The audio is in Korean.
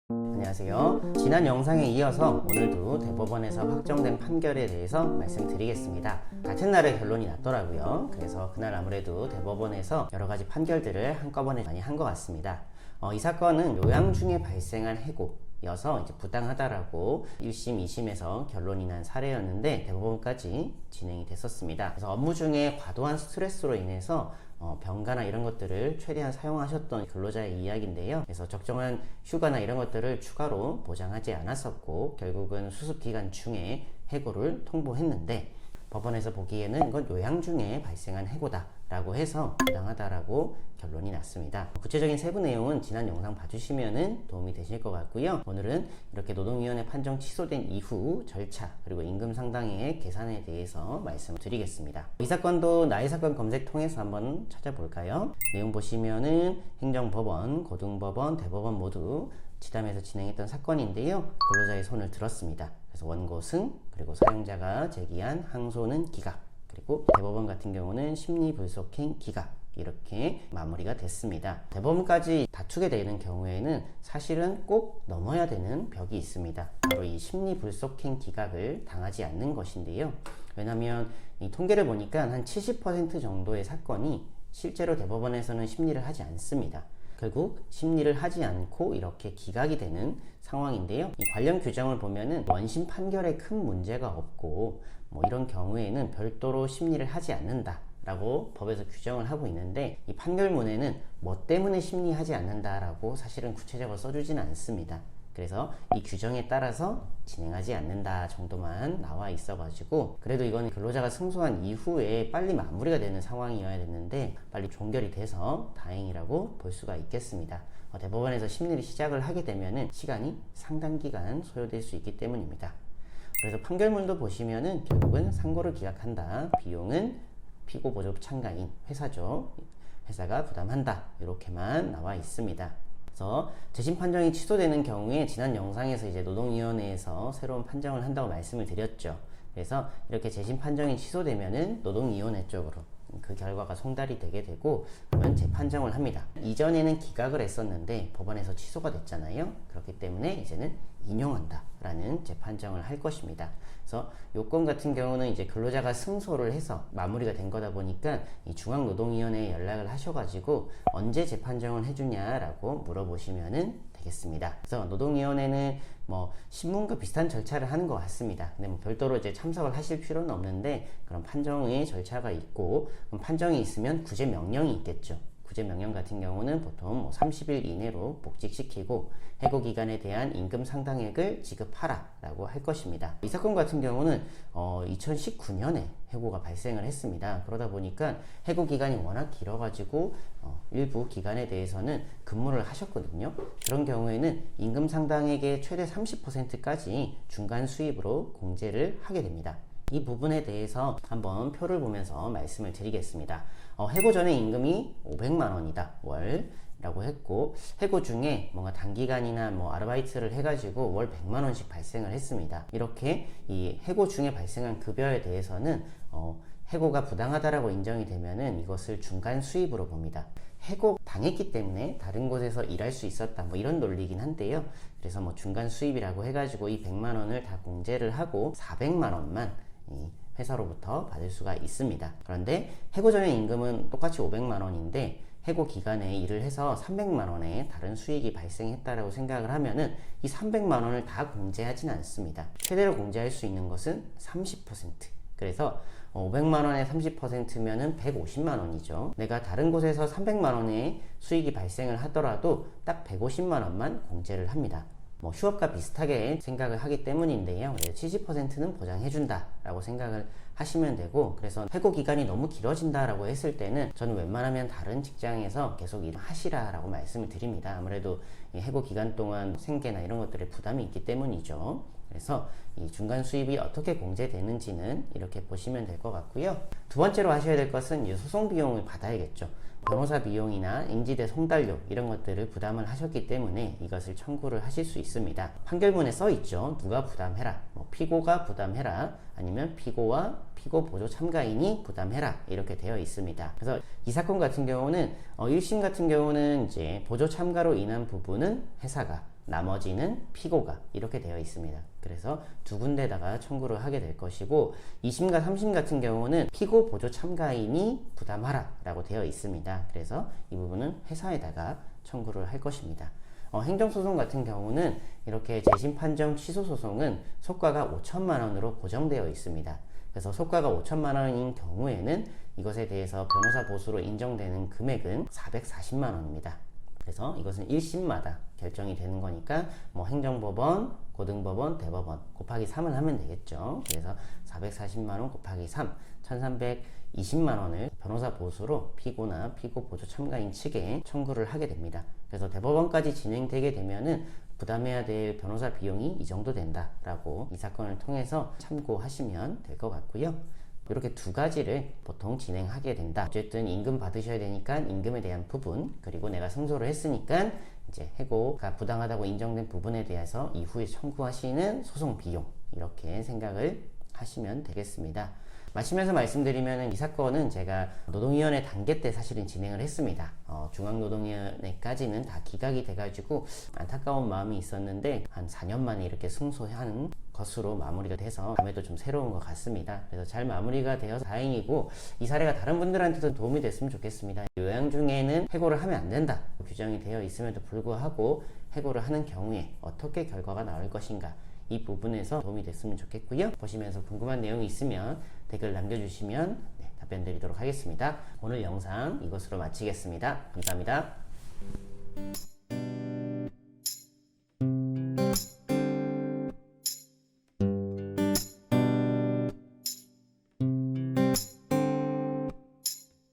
안녕하세요. 지난 영상에 이어서 오늘도 대법원에서 확정된 판결에 대해서 말씀드리겠습니다. 같은 날에 결론이 났더라고요. 그래서 그날 아무래도 대법원에서 여러 가지 판결들을 한꺼번에 많이 한 것 같습니다. 이 사건은 요양 중에 발생한 해고여서 이제 부당하다라고 1심, 2심에서 결론이 난 사례였는데 대법원까지 진행이 됐었습니다. 그래서 업무 중에 과도한 스트레스로 인해서 병가나 이런 것들을 최대한 사용하셨던 근로자의 이야기인데요. 그래서 적정한 휴가나 이런 것들을 추가로 보장하지 않았었고 결국은 수습 기간 중에 해고를 통보했는데 법원에서 보기에는 이건 요양 중에 발생한 해고다 라고 해서 부당하다라고 결론이 났습니다. 구체적인 세부 내용은 지난 영상 봐주시면 도움이 되실 것 같고요. 오늘은 이렇게 노동위원회 판정 취소된 이후 절차 그리고 임금 상당액 계산에 대해서 말씀을 드리겠습니다. 이 사건도 나의 사건 검색 통해서 한번 찾아볼까요? 내용 보시면은 행정법원, 고등법원, 대법원 모두 지담에서 진행했던 사건인데요. 근로자의 손을 들었습니다. 그래서 원고 승, 그리고 사용자가 제기한 항소는 기각, 그리고 대법원 같은 경우는 심리불속행 기각 이렇게 마무리가 됐습니다. 대법원까지 다투게 되는 경우에는 사실은 꼭 넘어야 되는 벽이 있습니다. 바로 이 심리불속행 기각을 당하지 않는 것인데요. 왜냐하면 이 통계를 보니까 한 70% 정도의 사건이 실제로 대법원에서는 심리를 하지 않습니다. 결국 심리를 하지 않고 이렇게 기각이 되는 상황인데요. 이 관련 규정을 보면은 원심 판결에 큰 문제가 없고 이런 경우에는 별도로 심리를 하지 않는다 라고 법에서 규정을 하고 있는데 이 판결문에는 뭐 때문에 심리하지 않는다 라고 사실은 구체적으로 써주지는 않습니다. 그래서 이 규정에 따라서 진행하지 않는다 정도만 나와 있어가지고 그래도 이건 근로자가 승소한 이후에 빨리 마무리가 되는 상황이어야 됐는데 빨리 종결이 돼서 다행이라고 볼 수가 있겠습니다. 대법원에서 심리를 시작을 하게 되면은 시간이 상당 기간 소요될 수 있기 때문입니다. 그래서 판결문도 보시면은 결국은 상고를 기각한다. 비용은 피고 보조 참가인 회사죠. 회사가 부담한다. 이렇게만 나와 있습니다. 그래서 재심 판정이 취소되는 경우에 지난 영상에서 이제 노동위원회에서 새로운 판정을 한다고 말씀을 드렸죠. 그래서 이렇게 재심 판정이 취소되면은 노동위원회 쪽으로 그 결과가 송달이 되게 되고 그러면 재판정을 합니다. 이전에는 기각을 했었는데 법원에서 취소가 됐잖아요. 그렇기 때문에 이제는 인용한다 라는 재판정을 할 것입니다. 그래서 요건 같은 경우는 이제 근로자가 승소를 해서 마무리가 된 거다 보니까 이 중앙노동위원회에 연락을 하셔가지고 언제 재판정을 해주냐라고 물어보시면은 되겠습니다. 그래서 노동위원회는 신문과 비슷한 절차를 하는 것 같습니다. 근데 별도로 이제 참석을 하실 필요는 없는데 그런 판정의 절차가 있고 그럼 판정이 있으면 구제 명령이 있겠죠. 구제 명령 같은 경우는 보통 30일 이내로 복직시키고 해고 기간에 대한 임금 상당액을 지급하라 라고 할 것입니다. 이 사건 같은 경우는 2019년에 해고가 발생을 했습니다. 그러다 보니까 해고 기간이 워낙 길어가지고 일부 기간에 대해서는 근무를 하셨거든요. 그런 경우에는 임금 상당액의 최대 30%까지 중간 수입으로 공제를 하게 됩니다. 이 부분에 대해서 한번 표를 보면서 말씀을 드리겠습니다. 해고 전에 임금이 500만 원이다 월 라고 했고 해고 중에 뭔가 단기간이나 아르바이트를 해가지고 월 100만 원씩 발생을 했습니다. 이렇게 이 해고 중에 발생한 급여에 대해서는 해고가 부당하다라고 인정이 되면은 이것을 중간 수입으로 봅니다. 해고 당했기 때문에 다른 곳에서 일할 수 있었다 이런 논리긴 한데요. 그래서 중간 수입이라고 해가지고 이 100만 원을 다 공제를 하고 400만 원만 이 회사로부터 받을 수가 있습니다. 그런데 해고 전의 임금은 똑같이 500만 원인데 해고 기간에 일을 해서 300만 원의 다른 수익이 발생했다라고 생각을 하면은 이 300만 원을 다 공제하진 않습니다. 최대로 공제할 수 있는 것은 30%. 그래서 500만 원의 30%면은 150만 원이죠. 내가 다른 곳에서 300만 원의 수익이 발생을 하더라도 딱 150만 원만 공제를 합니다. 휴업과 비슷하게 생각을 하기 때문인데요. 70%는 보장해준다 라고 생각을 하시면 되고 그래서 해고 기간이 너무 길어진다 라고 했을 때는 저는 웬만하면 다른 직장에서 계속 일을 하시라 라고 말씀을 드립니다. 아무래도 이 해고 기간 동안 생계나 이런 것들에 부담이 있기 때문이죠. 그래서 이 중간 수입이 어떻게 공제되는지는 이렇게 보시면 될 것 같고요. 두 번째로 하셔야 될 것은 이 소송 비용을 받아야겠죠. 변호사 비용이나 인지대 송달료 이런 것들을 부담을 하셨기 때문에 이것을 청구를 하실 수 있습니다. 판결문에 써 있죠. 누가 부담해라, 피고가 부담해라, 아니면 피고와 피고 보조 참가인이 부담해라 이렇게 되어 있습니다. 그래서 이 사건 같은 경우는 1심 같은 경우는 이제 보조 참가로 인한 부분은 회사가, 나머지는 피고가 이렇게 되어 있습니다. 그래서 두 군데다가 청구를 하게 될 것이고 2심과 3심 같은 경우는 피고 보조 참가인이 부담하라 라고 되어 있습니다. 그래서 이 부분은 회사에다가 청구를 할 것입니다. 행정소송 같은 경우는 이렇게 재심 판정 취소 소송은 속가가 5천만 원으로 고정되어 있습니다. 그래서 속가가 5천만 원인 경우에는 이것에 대해서 변호사 보수로 인정되는 금액은 440만 원입니다. 그래서 이것은 1심마다 결정이 되는 거니까 뭐 행정법원, 고등법원, 대법원 곱하기 3을 하면 되겠죠. 그래서 440만 원 곱하기 3, 1320만 원을 변호사 보수로 피고나 피고 보조 참가인 측에 청구를 하게 됩니다. 그래서 대법원까지 진행되게 되면은 부담해야 될 변호사 비용이 이 정도 된다라고 이 사건을 통해서 참고하시면 될 것 같고요. 이렇게 두 가지를 보통 진행하게 된다. 어쨌든 임금 받으셔야 되니까 임금에 대한 부분, 그리고 내가 승소를 했으니까 이제 해고가 부당하다고 인정된 부분에 대해서 이후에 청구하시는 소송 비용, 이렇게 생각을 하시면 되겠습니다. 마치면서 말씀드리면 이 사건은 제가 노동위원회 단계 때 사실은 진행을 했습니다. 중앙노동위원회까지는 다 기각이 돼가지고 안타까운 마음이 있었는데 한 4년 만에 이렇게 승소하는 것으로 마무리가 돼서 다음에도 좀 새로운 것 같습니다. 그래서 잘 마무리가 되어서 다행이고 이 사례가 다른 분들한테도 도움이 됐으면 좋겠습니다. 요양 중에는 해고를 하면 안 된다 규정이 되어 있음에도 불구하고 해고를 하는 경우에 어떻게 결과가 나올 것인가, 이 부분에서 도움이 됐으면 좋겠고요. 보시면서 궁금한 내용이 있으면 댓글 남겨주시면 답변 드리도록 하겠습니다. 오늘 영상 이것으로 마치겠습니다. 감사합니다.